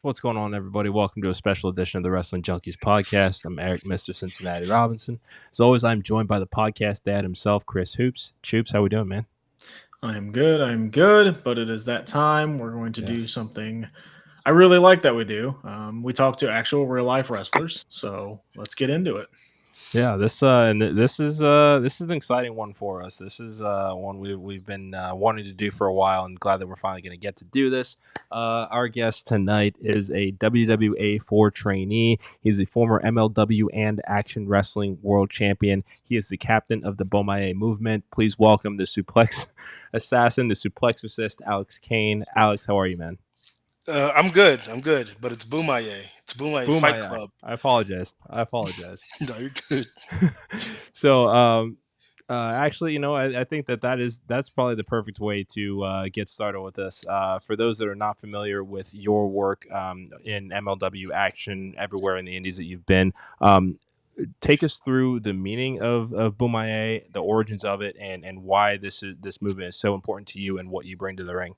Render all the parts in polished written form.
What's going on, everybody? Welcome to a special edition of the Wrestling Junkies Podcast. I'm Eric, Mr. Cincinnati Robinson. As always, I'm joined by the podcast dad himself, Chris Hoops. Choops, how we doing, man? I'm good, but it is that time. We're going to do Yes. something I really like that we do. We talk to actual real life wrestlers, so let's get into it. Yeah, this is an exciting one for us. This is one we've been wanting to do for a while, and glad that we're finally going to get to do this. Our guest tonight is a WWA 4 trainee. He's a former MLW and Action Wrestling World Champion. He is the captain of the Bomaye movement. Please welcome the Suplex Assassin, the Suplex Assist, Alex Kane. Alex, how are you, man? I'm good, but it's Bomaye. It's Bomaye Fight Bomaye. Club. I apologize. No, you're good. So, actually, I think that's probably the perfect way to get started with this. For those that are not familiar with your work in MLW action everywhere in the indies that you've been, take us through the meaning of Bomaye, the origins of it, and why this movement is so important to you and what you bring to the ring.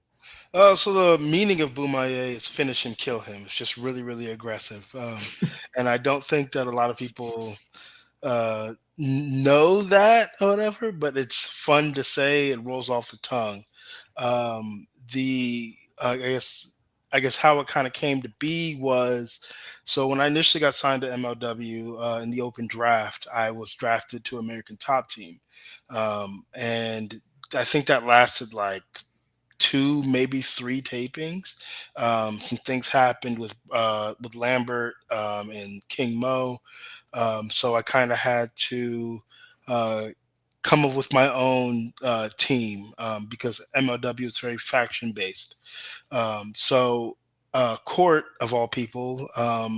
So the meaning of Bomaye is finish and kill him. It's just really, really aggressive, and I don't think that a lot of people know that or whatever. But it's fun to say. It rolls off the tongue. The I guess how it kind of came to be was so when I initially got signed to MLW in the open draft, I was drafted to American Top Team, and I think that lasted like two, maybe three tapings. Some things happened with Lambert and King Mo, so I kind of had to uh, come up with my own team because MLW is very faction based. Court of all people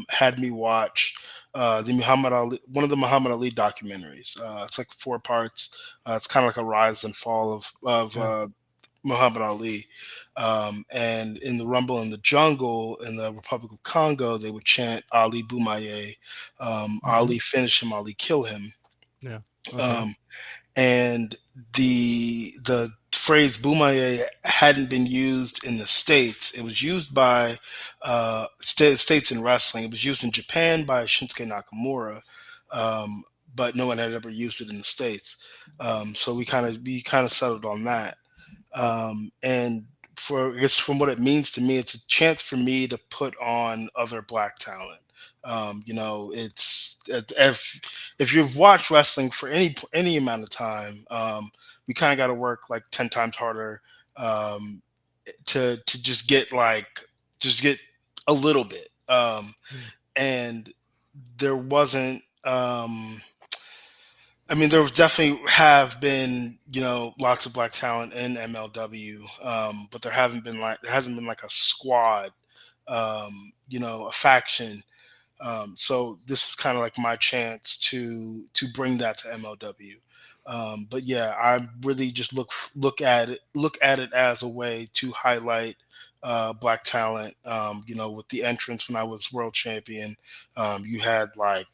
had me watch the Muhammad Ali, one of the Muhammad Ali documentaries. It's like four parts. It's kind of like a rise and fall of Yeah. Muhammad Ali. And in the Rumble in the Jungle in the Republic of Congo, they would chant Ali Bomaye, Ali finish him, Ali kill him. Yeah. Okay. Um, and the phrase Bomaye hadn't been used in the States. It was used by states in wrestling. It was used in Japan by Shinsuke Nakamura, but no one had ever used it in the States. So we kind of settled on that. And for I guess from what it means to me, it's a chance for me to put on other black talent. It's if you've watched wrestling for any amount of time, we kind of got to work like 10 times harder um, to just get a little bit. Mm. And there wasn't. I mean, there definitely have been, lots of black talent in MLW, but there hasn't been like a squad, a faction. So this is kind of like my chance to bring that to MLW. But yeah, I really just look at it as a way to highlight black talent. With the entrance when I was world champion, you had like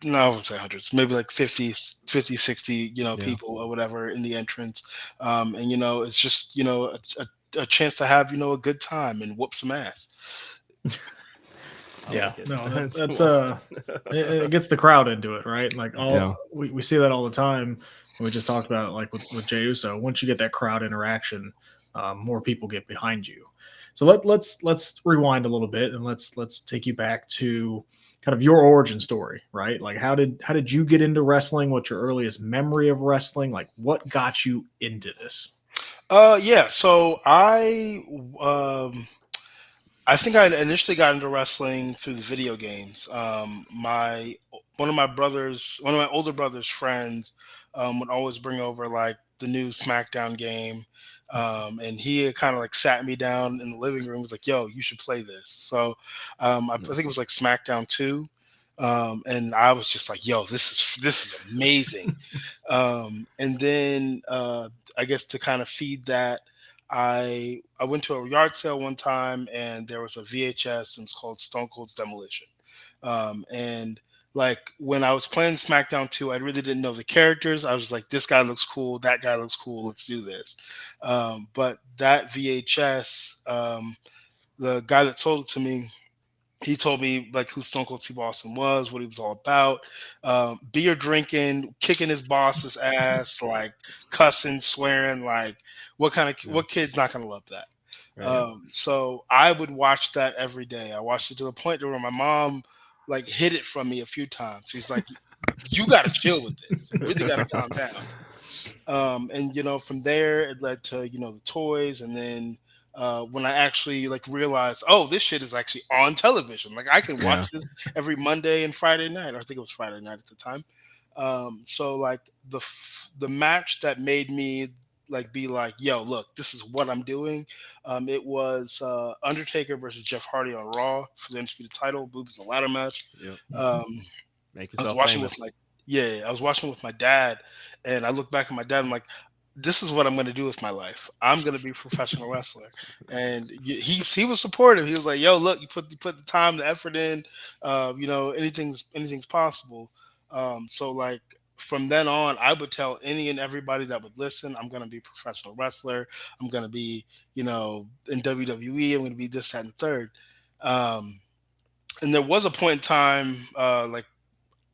no, I would say hundreds, maybe like 50, 60, Yeah. people or whatever in the entrance. And, it's just, a chance to have, a good time and whoop some ass. I Yeah, like it. no, That's that well said. it gets the crowd into it, right? Like Yeah. we see that all the time. We just talked about it, like with Jey Uso. Once you get that crowd interaction, more people get behind you. So let's rewind a little bit and let's take you back to kind of your origin story, right? Like how did you get into wrestling? What's your earliest memory of wrestling? Like what got you into this? Yeah. So um, I think I initially got into wrestling through the video games. My one of my older brother's friends, would always bring over like the new SmackDown game, and he kind of like sat me down in the living room. Was like, "Yo, you should play this." So I Yeah. think it was like SmackDown 2, and I was just like, "Yo, this is amazing." And then I guess to kind of feed that. I went to a yard sale one time and there was a VHS and it's called Stone Cold's Demolition. And like when I was playing SmackDown 2, I really didn't know the characters. I was just like, this guy looks cool, that guy looks cool, let's do this. But that VHS the guy that sold it to me, he told me like who Stone Cold Steve Austin was, what he was all about. Beer drinking, kicking his boss's ass, like cussing, swearing, like Yeah. what kid's not gonna love that? Right. So I would watch that every day. I watched it to the point where my mom like hid it from me a few times. She's like, "You got to chill with this. You really got to calm down." And from there it led to the toys, and then when I actually like realized, oh, this shit is actually on television. Like I can Yeah. watch this every Monday and Friday night. Or I think it was Friday night at the time. So like the match that made me like be like, yo, look, this is what I'm doing. It was Undertaker versus Jeff Hardy on Raw for the undisputed title. I believe it was a ladder match. Yep. Um, Make I was yourself watching with famous. my yeah, I was watching with my dad, and I look back at my dad. I'm like, this is what I'm going to do with my life. I'm going to be a professional wrestler, and he was supportive. He was like, yo, look, you put the time, the effort in. Anything's possible. So like from then on, I would tell any and everybody that would listen, I'm going to be a professional wrestler. I'm going to be in WWE. I'm going to be this, that, and third. Um, and there was a point in time, like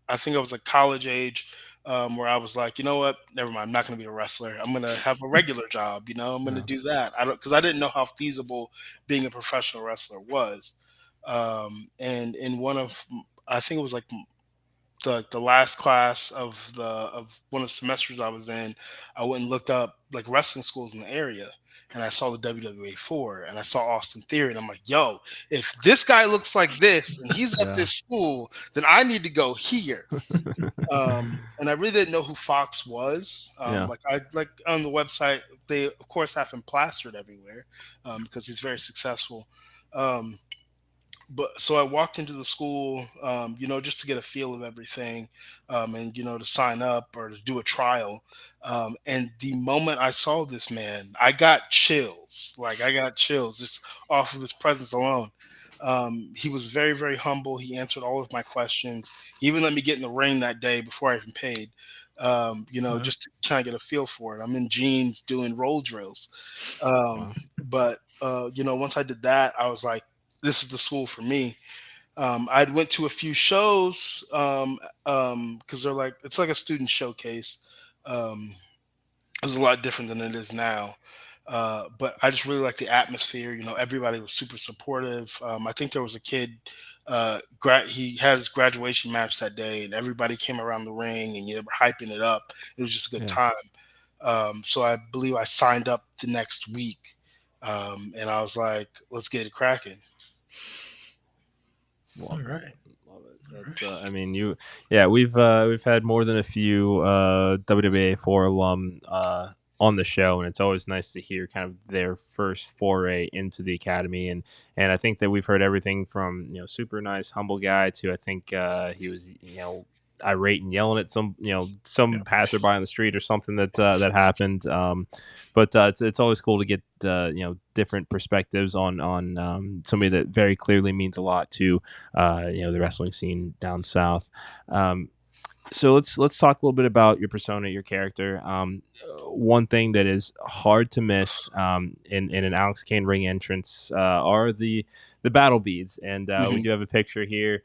I think I was like college age, where I was like, you know what? Never mind. I'm not going to be a wrestler. I'm going to have a regular job. I'm going to Yeah. do that. I don't because I didn't know how feasible being a professional wrestler was. And in I think it was like the last class of one of the semesters I was in, I went and looked up like wrestling schools in the area, and I saw the WWA 4, and I saw Austin Theory, and I'm like, yo, if this guy looks like this and he's at Yeah. this school, then I need to go here. And I really didn't know who Fox was. Yeah. Like I like on the website, they of course have him plastered everywhere because he's very successful. Um, but so I walked into the school, just to get a feel of everything, and to sign up or to do a trial. And the moment I saw this man, I got chills. Like I got chills just off of his presence alone. He was very, very humble. He answered all of my questions. He even let me get in the ring that day before I even paid. Okay. Just to kind of get a feel for it. I'm in jeans doing roll drills. Um, Wow. but once I did that, I was like, this is the school for me. I'd went to a few shows because they're like it's like a student showcase. Um, it was a lot different than it is now. But I just really like the atmosphere. Everybody was super supportive. I think there was a kid. He had his graduation match that day, and everybody came around the ring, and you were hyping it up. It was just a good Yeah. time. So I believe I signed up the next week, and I was like, "Let's get it cracking." All Love it. right. Love it. All That's right. I mean yeah, we've had more than a few WWA 4 alum on the show, and it's always nice to hear kind of their first foray into the academy, and I think that we've heard everything from super nice humble guy to I think he was irate and yelling at some Yeah. passerby on the street or something that happened. But it's always cool to get different perspectives on somebody that very clearly means a lot to the wrestling scene down south. Um, so let's talk a little bit about your persona, your character. One thing that is hard to miss in an Alex Kane ring entrance are the battle beads, and we do have a picture here.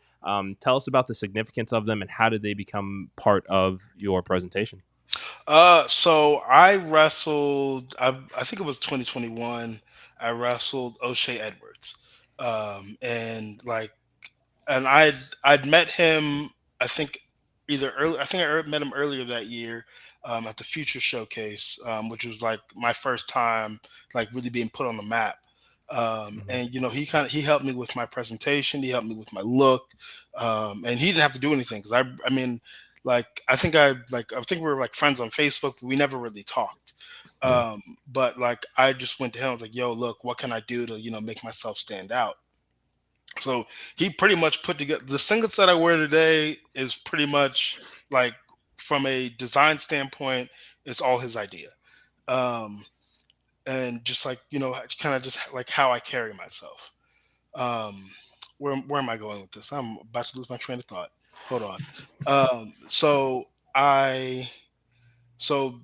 Tell us about the significance of them and how did they become part of your presentation? So I wrestled. I think it was 2021. I wrestled O'Shea Edwards, and I'd met him. I think either early. I think met him earlier that year at the Future Showcase, which was like my first time like really being put on the map. Mhm. And he helped me with my presentation. He helped me with my look, and he didn't have to do anything because I mean, like I think we were like friends on Facebook, but we never really talked. Yeah. But like I just went to him I was like, yo, look, what can I do to make myself stand out? So he pretty much put together the singlets that I wear today is pretty much like from a design standpoint, it's all his idea. Um, and just like, kind of just like how I carry myself. Um, where am I going with this? I'm about to lose my train of thought. Hold on. Um, so I, so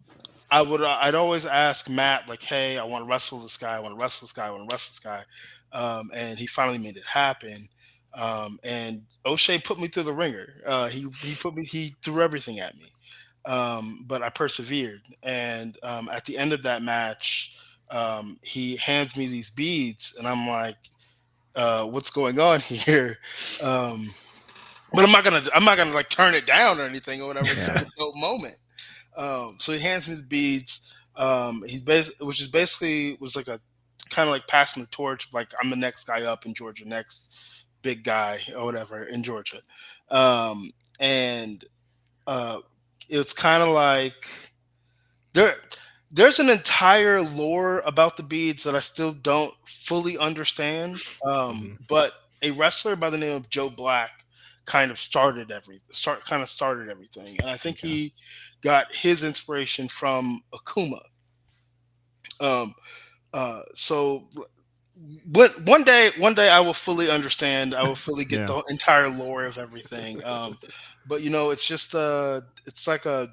I'd always ask Matt like, "Hey, I want to wrestle this guy. I want to wrestle this guy. I want to wrestle this guy," and he finally made it happen. And O'Shea put me through the ringer. He threw everything at me, but I persevered. And at the end of that match, he hands me these beads, and I'm like, "What's going on here?" Um, but I'm not gonna like turn it down or anything or whatever. It's just Yeah. a dope moment. So he hands me the beads. Which is basically was like a kind of like passing the torch. Like I'm the next guy up in Georgia, next big guy or whatever in Georgia. And uh, it's kind of like there. There's an entire lore about the beads that I still don't fully understand. Hmm. But a wrestler by the name of Joe Black kind of started everything, and I think Okay. he got his inspiration from Akuma. Um, so one day I will fully understand. I will fully get Yeah. the entire lore of everything. But it's just it's like a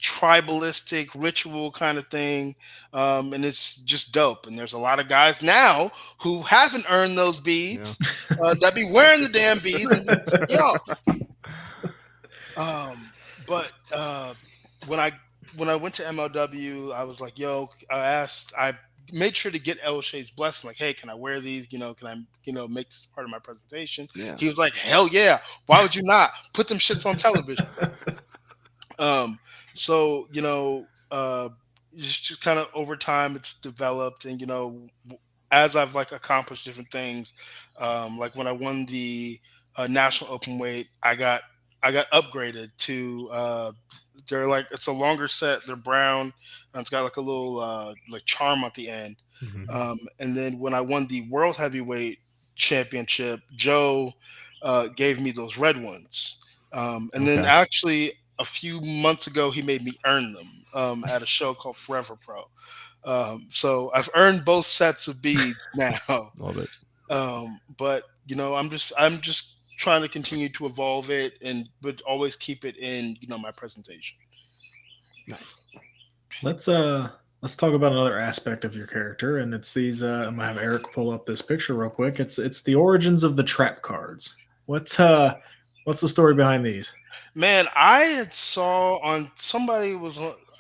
tribalistic ritual kind of thing, and it's just dope. And there's a lot of guys now who haven't earned those Yeah. beads that be wearing the damn beads and be pissing me off. But when I when I went to MLW, I was like, "Yo," I made sure to get El Shay's blessing. Like, "Hey, can I wear these? Can I make this part of my presentation?" Yeah. He was like, "Hell yeah! Why would you not put them shits on television?" Um, so just kind of over time, it's developed, and as I've like accomplished different things, like when I won the national open weight, I got upgraded to they're like it's a longer set. They're brown, and it's got like a little like charm at the end. Hmm. And then when I won the world heavyweight championship, Joe gave me those red ones. And then Okay. actually a few months ago, he made me earn them at a show called Forever Pro. So I've earned both sets of beads now. Love it. But I'm just trying to continue to evolve it and but always keep it in my presentation. Nice. Let's talk about another aspect of your character, and it's these. I'm gonna have Eric pull up this picture real quick. It's the origins of the trap cards. What's the story behind these? Man, I had saw on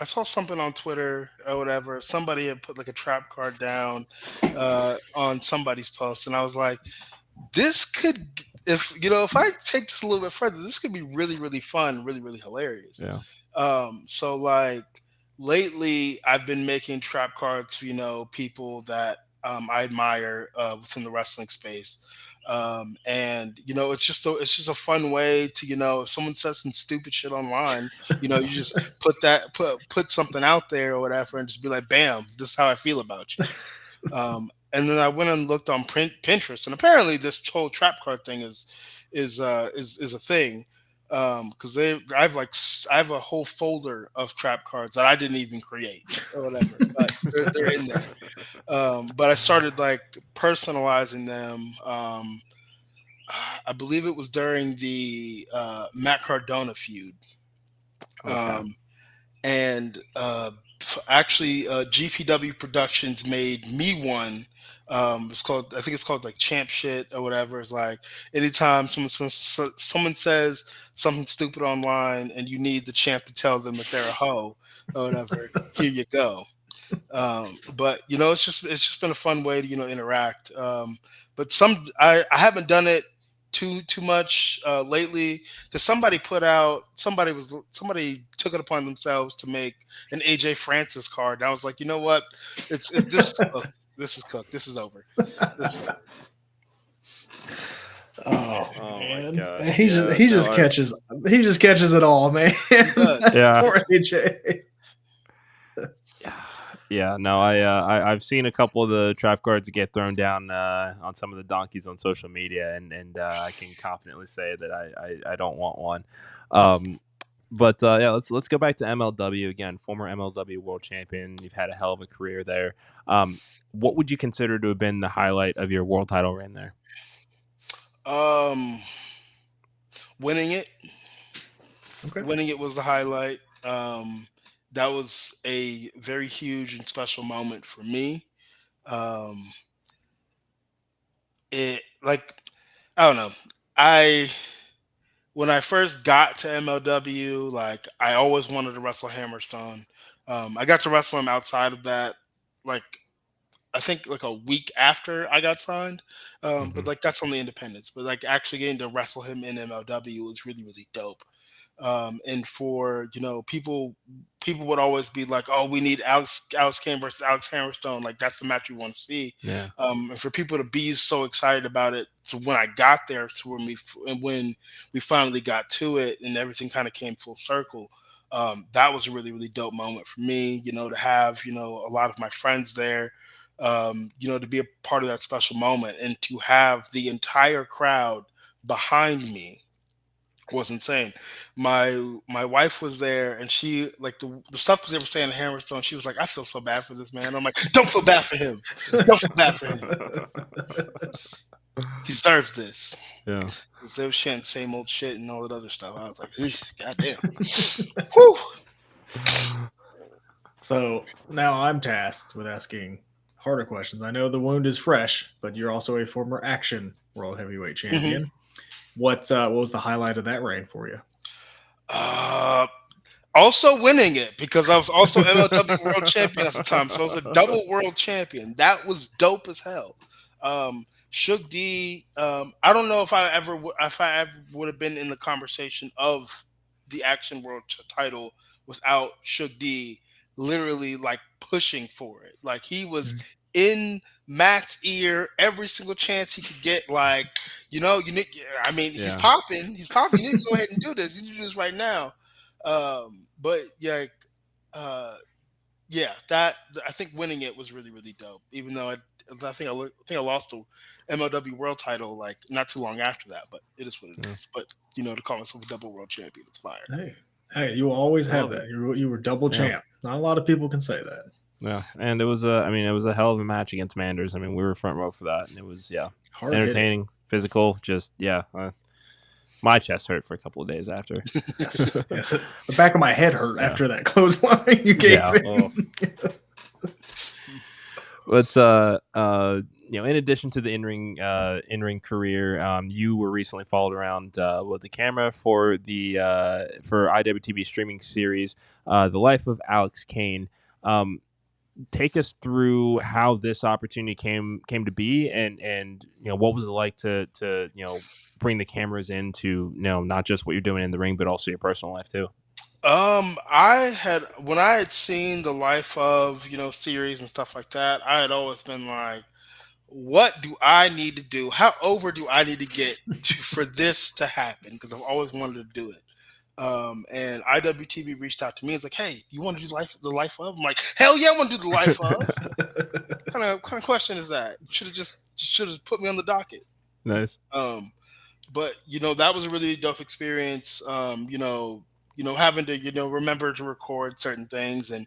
I saw something on Twitter or whatever. Somebody had put like a trap card down on somebody's post, and I was like, this could if I take this a little bit further, this could be really really fun, really really hilarious. Yeah. So like lately, I've been making trap cards for people that I admire within the wrestling space. And it's just a fun way to if someone says some stupid shit online, you just put something out there or whatever, and just be like, bam, this is how I feel about you. And then I went and looked on Pinterest, and apparently this whole trap card thing is a thing. Because I have a whole folder of trap cards that I didn't even create or whatever, but they're in there. But I started like personalizing them. I believe it was during the Matt Cardona feud. Okay. And actually GPW Productions made me one. I think it's called like Champ Shit or whatever. It's like anytime someone says something stupid online and you need the champ to tell them that they're a hoe or whatever, here you go. But it's just been a fun way to interact. But I haven't done it too much lately because somebody took it upon themselves to make an AJ Francis card. And I was like, you know what? This is cooked. This is cooked. This is over. This is over. Oh, Oh my man, God. he just Yeah, he no, just catches it all, man. does. Yeah. Poor AJ. Yeah, no, I've seen a couple of the trap cards get thrown down on some of the donkeys on social media, and I can confidently say that I don't want one. But yeah, let's go back to MLW again. Former MLW World Champion, you've had a hell of a career there. What would you consider to have been the highlight of your world title reign there? Um, winning it. Okay. Winning it was the highlight. that was a very huge and special moment for me. Um, it like I don't know. I When I first got to MLW, like I always wanted to wrestle Hammerstone. I got to wrestle him outside of that, like I think like a week after I got signed. But Hmm. like that's on the independents. But like actually getting to wrestle him in MLW was really really dope. And for people would always be like, "Oh, we need Alex Kane versus Alex Hammerstone. Like that's the match we want to see." Yeah. And for people to be so excited about it, so when I got there, to when we finally got to it, and everything kind of came full circle. That was a really really dope moment for me. To have a lot of my friends there. To be a part of that special moment and to have the entire crowd behind me was insane. My wife was there, and she like the stuff they were saying to Hammerstone. She was like, "I feel so bad for this man." I'm like, "Don't feel bad for him. Don't feel bad for him. He deserves this." Yeah. Because they were chanting same old shit and all that other stuff. I was like, "God damn." Whew. So now I'm tasked with asking harder questions. I know the wound is fresh, but you're also a former Action World Heavyweight Mhm. Champion. What was the highlight of that reign for you? Uh, Also winning it because I was also MLW World Champion at the time, so I was a double World Champion. That was dope as hell. Shug D. I don't know if I ever would have been in the conversation of the Action World title without Shug D literally like pushing for it. Like he was in Matt's ear every single chance he could get. Like you need. I mean, he's Yeah. popping. He's popping. You need to go ahead and do this. You need to do this right now. But yeah, uh, yeah, that I think winning it was really really dope. Even though I think I lost the MLW World Title like not too long after that, but it is what it Yeah. is. But to call myself a double World Champion, it's fire. Hey, you will always I have love that. it. You were double Yeah. champ. Not a lot of people can say that. Yeah. And it was it was a hell of a match against Manders. I mean, we were front row for that, and it was Hard hitting. entertaining, physical. Just my chest hurt for a couple of days after. Yes, yes. The back of my head hurt Yeah. after that clothesline you gave Yeah. him. But in addition to the in ring career, you were recently followed around with the camera for the for IWTV streaming series, The Life of Alex Kane. Take us through how this opportunity came to be, and what was it like to bring the cameras into not just what you're doing in the ring, but also your personal life too. When I had seen the Life of series and stuff like that, I had always been like, what do I need to do? How over do I need to get for this to happen? Because I've always wanted to do it. And IWTV reached out to me. It's like, hey, you want to do the life of? I'm like, hell yeah, I want to do the life of. Kind of question is that? Should have put me on the docket. Nice. But that was a really dope experience. Having to remember to record certain things, and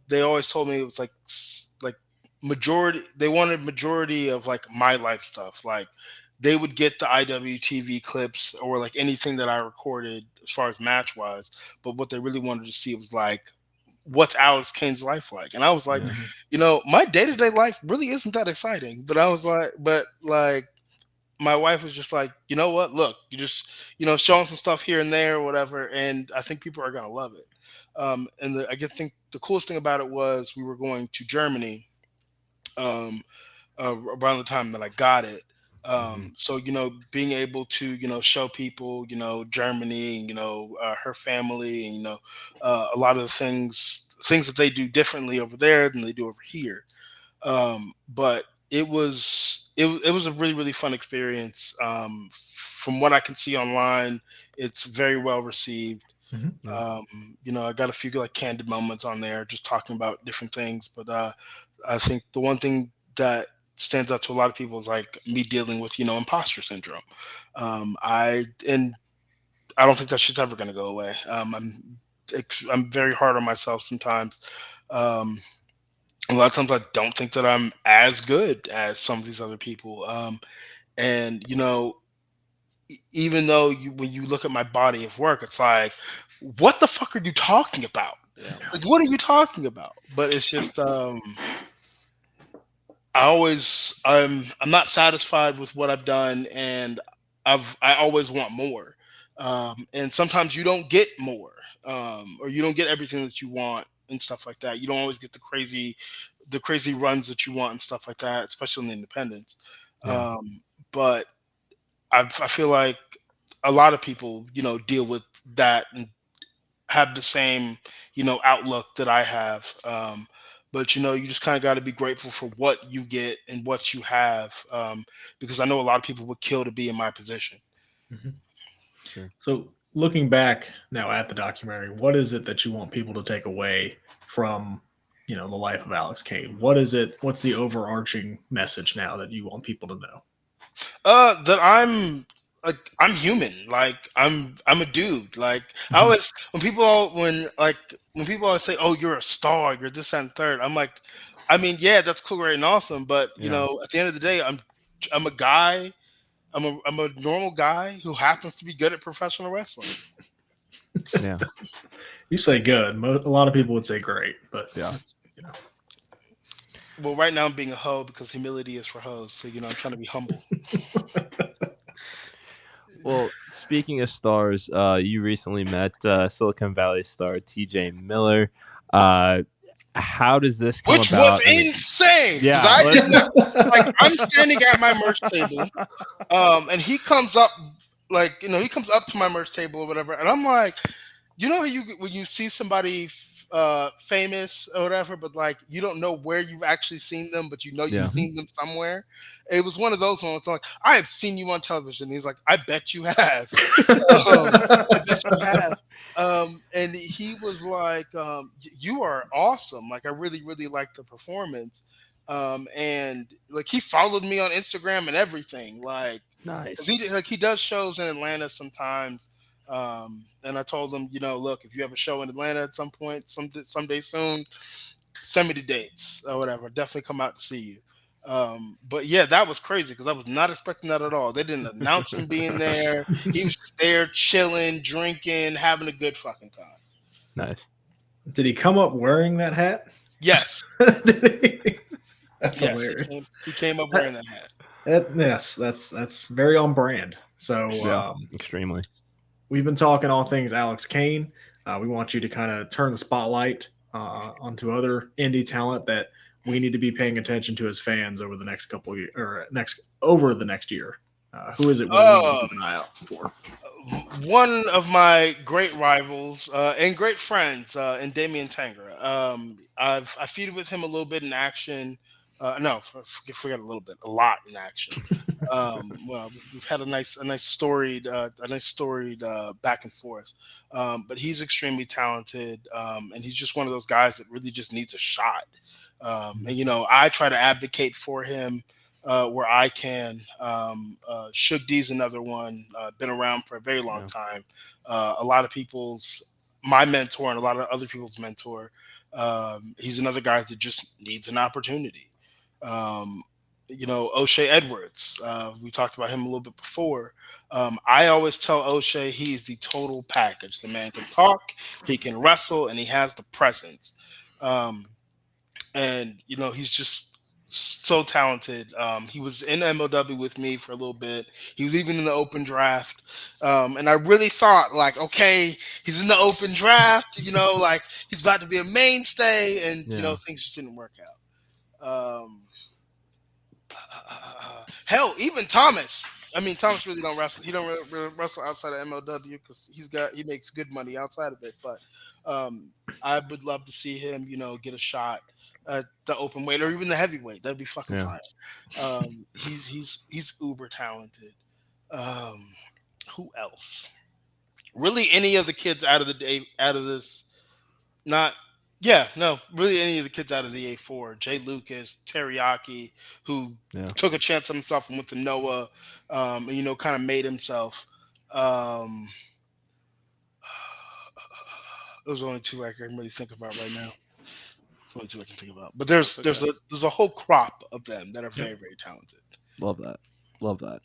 they always told me it was like majority. They wanted majority of like my life stuff. Like they would get the IWTV clips or like anything that I recorded as far as match wise. But what they really wanted to see was like, what's Alex Kane's life like? And I was like, Yeah. my day to day life really isn't that exciting. But I was like my wife was just like, you know what? Look, you just showing some stuff here and there or whatever, and I think people are gonna love it. I think the coolest thing about it was we were going to Germany around the time that I got it. Mhm. So being able to show people Germany, her family, and a lot of the things that they do differently over there than they do over here. But it was a really really fun experience. From what I can see online, it's very well received. Yeah. I got a few like candid moments on there, just talking about different things. But I think the one thing that stands out to a lot of people is like me dealing with imposter syndrome. And I don't think that shit's ever going to go away. I'm very hard on myself sometimes. Um, a lot of times I don't think that I'm as good as some of these other people. And even though when you look at my body of work, it's like, what the fuck are you talking about? Yeah. Like, what are you talking about? But it's just I'm not satisfied with what I've done, and I always want more. And sometimes you don't get more, or you don't get everything that you want and stuff like that. You don't always get the crazy runs that you want and stuff like that, especially in the independents. Yeah. But I feel like a lot of people, deal with that and have the same, outlook that I have. But you just kind of got to be grateful for what you get and what you have, because I know a lot of people would kill to be in my position. Mhm. Sure. So, looking back now at the documentary, what is it that you want people to take away from, the life of Alex Kane? What is it? What's the overarching message now that you want people to know? That I'm human. Like I'm a dude. Like I Mhm. always when people always say, "Oh, you're a star. You're this and third." I'm like, I mean, yeah, that's cool, great, and awesome. But Yeah. at the end of the day, I'm a guy. I'm a normal guy who happens to be good at professional wrestling. Yeah. You say good. A lot of people would say great, but Yeah. it's. Well, right now I'm being a hoe because humility is for hoes. So I'm trying to be humble. Well, speaking of stars, you recently met Silicon Valley star T.J. Miller. Uh, how does this come Which was about? I mean, insane because yeah. I did Let's. not like. I'm standing at my merch table, and he comes up, like he comes up to my merch table or whatever, and I'm like, how you when you see somebody famous or whatever, but like you don't know where you've actually seen them, but you've Yeah. seen them somewhere. It was one of those moments. Like, I have seen you on television. He's like, I bet you have. I bet you have. And he was like, you are awesome. Like, I really, really like the performance. And like he followed me on Instagram and everything. Like, 'cause Nice. he does shows in Atlanta sometimes. And I told him, look, if you have a show in Atlanta at some point, someday soon, send me the dates or whatever. Definitely come out to see you. But yeah, that was crazy because I was not expecting that at all. They didn't announce him being there. He was just there chilling, drinking, having a good fucking time. Nice. Did he come up wearing that hat? Yes, Did he? That's yes, hilarious. he came up wearing that hat. Yes, that's very on brand. So Yeah. Extremely. we've been talking all things Alex Kane. We want you to kind of turn the spotlight onto other indie talent that we need to be paying attention to as fans over the next couple of years, or over the next year. Who is it we need to Um, keep an eye out for? One of my great rivals and great friends in Damian Tangra. I feuded with him a little bit in action. No, forget a little bit, a lot in action. Well, we've had a nice storied back and forth. But he's extremely talented, and he's just one of those guys that really just needs a shot. And I try to advocate for him where I can. Shug D's another one, been around for a very long Yeah. time. A lot of my mentor and a lot of other people's mentor. He's another guy that just needs an opportunity. Um, O'Shea Edwards. We talked about him a little bit before. I always tell O'Shea he's the total package. The man can talk, he can wrestle, and he has the presence. Um, and he's just so talented. He was in MLW with me for a little bit. He was even in the open draft, and I really thought, like, okay, he's in the open draft. Like he's about to be a mainstay, and Yeah. things just didn't work out. Hell, even Thomas. I mean, Thomas really don't wrestle. He don't really wrestle outside of MLW because he makes good money outside of it. But I would love to see him, get a shot at the open weight or even the heavyweight. That'd be fucking Yeah. fire. He's uber talented. Um, who else? Really, any of the kids out of this, not. Yeah, no, really any of the kids out of the A4, Jay Lucas, Teriyaki, who Yeah. took a chance on himself and went to Noah, and kind of made himself. Um, those are only two I can really think about right now. Only two I can think about, but there's Okay. a whole crop of them that are very, very talented. Love that. Love that.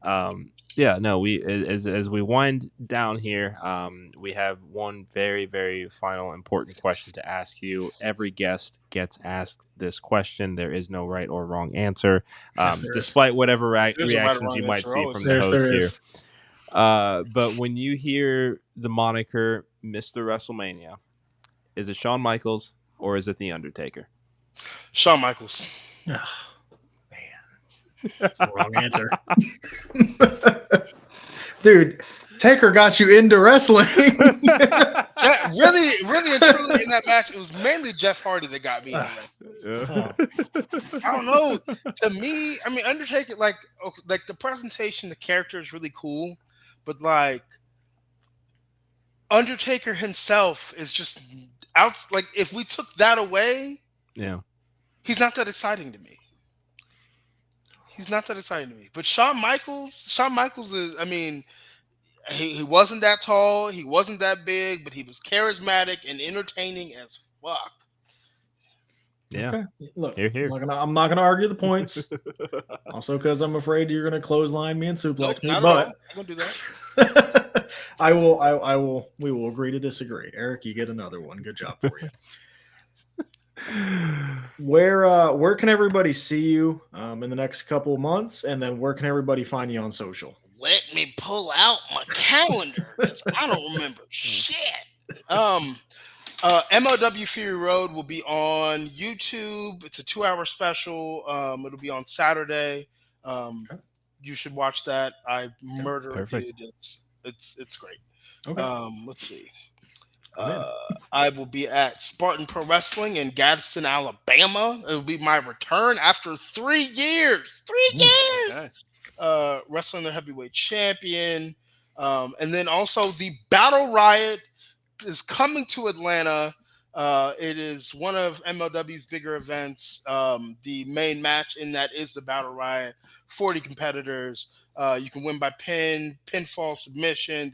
Yeah, no, we as we wind down here, we have one very, very final important question to ask you. Every guest gets asked this question. There is no right or wrong answer, Yes, there is. despite whatever There's a right or reactions wrong you might answer see always. from the host There here. is. But when you hear the moniker Mr. WrestleMania, is it Shawn Michaels or is it The Undertaker? Shawn Michaels. Oh, man. That's the wrong answer. Dude, Taker got you into wrestling. Really and truly in that match, it was mainly Jeff Hardy that got me into wrestling. I don't know. To me, I mean, Undertaker, like the presentation, the character is really cool, but like Undertaker himself is just out. Like if we took that away, Yeah. he's not that exciting to me. But Shawn Michaels is, I mean, he wasn't that tall, he wasn't that big, but he was charismatic and entertaining as fuck. Yeah. Okay. Look, Here. I'm not gonna argue the points. Also, because I'm afraid you're gonna clothesline me and suplex me. Not But at all. I'm gonna do that. I will. We will agree to disagree. Eric, you get another one. Good job for you. Where can everybody see you in the next couple of months, and then where can everybody find you on social? Let me pull out my calendar because I don't remember shit. MLW Fury Road will be on YouTube. It's a 2-hour special. It'll be on Saturday. You should watch that. I murder a dude. It's great. Okay. Let's see. I will be at Spartan Pro Wrestling in Gadsden, Alabama. It will be my return after 3 years. 3 years. Okay. Wrestling the heavyweight champion. And then also the Battle Riot is coming to Atlanta. It is one of MLW's bigger events. The main match in that is the Battle Riot. 40 competitors. You can win by pinfall, submission.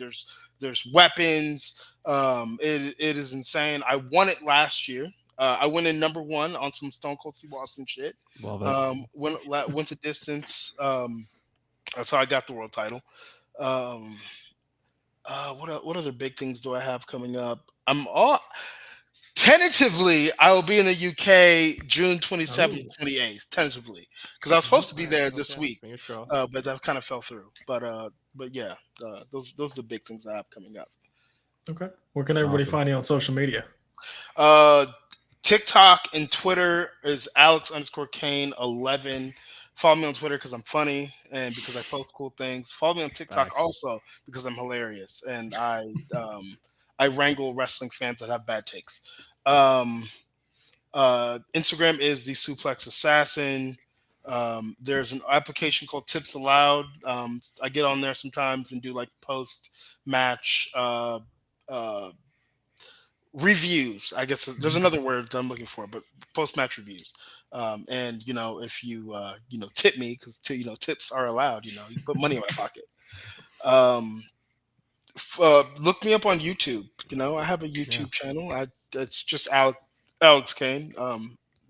There's weapons. It is insane. I won it last year. I went in number 1 on some Stone Cold Steve Austin shit. Love it. Went the distance. That's how I got the world title. What other big things do I have coming up? Tentatively, I will be in the UK June 27th, 28th. Tentatively, because I was supposed to be there this week, but that kind of fell through. But yeah, those are the big things I have coming up. Okay. Where can everybody find you on social media? TikTok and Twitter is Alex_Kane11. Follow me on Twitter because I'm funny and because I post cool things. Follow me on TikTok also because I'm hilarious and I wrangle wrestling fans that have bad takes. Instagram is the Suplex Assassin. There's an application called Tips Allowed. I get on there sometimes and do like post-match reviews. I guess there's another word I'm looking for, but post-match reviews. And if you tip me, because tips are allowed. You put money in my pocket. Look me up on YouTube. I have a YouTube channel. It's just Alex Kane.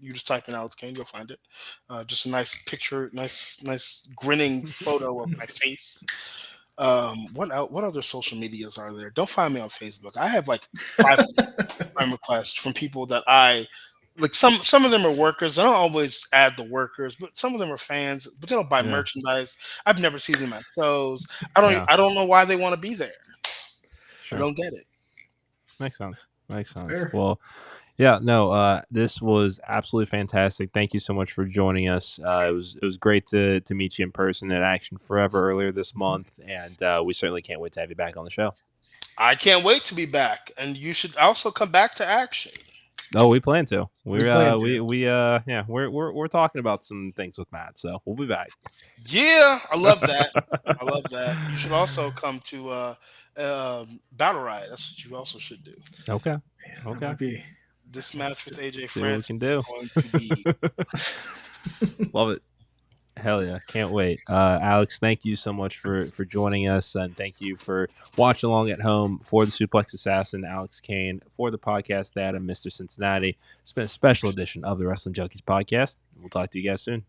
You just type in Alex Kane, you'll find it. Just a nice picture, nice grinning photo of my face. What other social medias are there? Don't find me on Facebook. I have like 5 friend requests from people that I like. Some of them are workers. I don't always add the workers, but some of them are fans. But they don't buy merchandise. I've never seen them at shows. I don't know why they want to be there. Sure. I don't get it. Makes sense. Fair. Well, yeah, no, this was absolutely fantastic. Thank you so much for joining us. It was great to meet you in person at Action Forever earlier this month, and we certainly can't wait to have you back on the show. I can't wait to be back, and you should also come back to Action. Oh, we plan to. We're talking about some things with Matt, so we'll be back. Yeah, I love that. You should also come to Battle Riot. That's what you also should do. Okay. This match with AJ France is going to be love it. Hell yeah, can't wait. Alex, thank you so much for joining us, and thank you for watching along at home. For the Suplex Assassin, Alex Kane. For the podcast dad, Mr. Cincinnati. It's been a special edition of the Wrestling Junkies Podcast. We'll talk to you guys soon.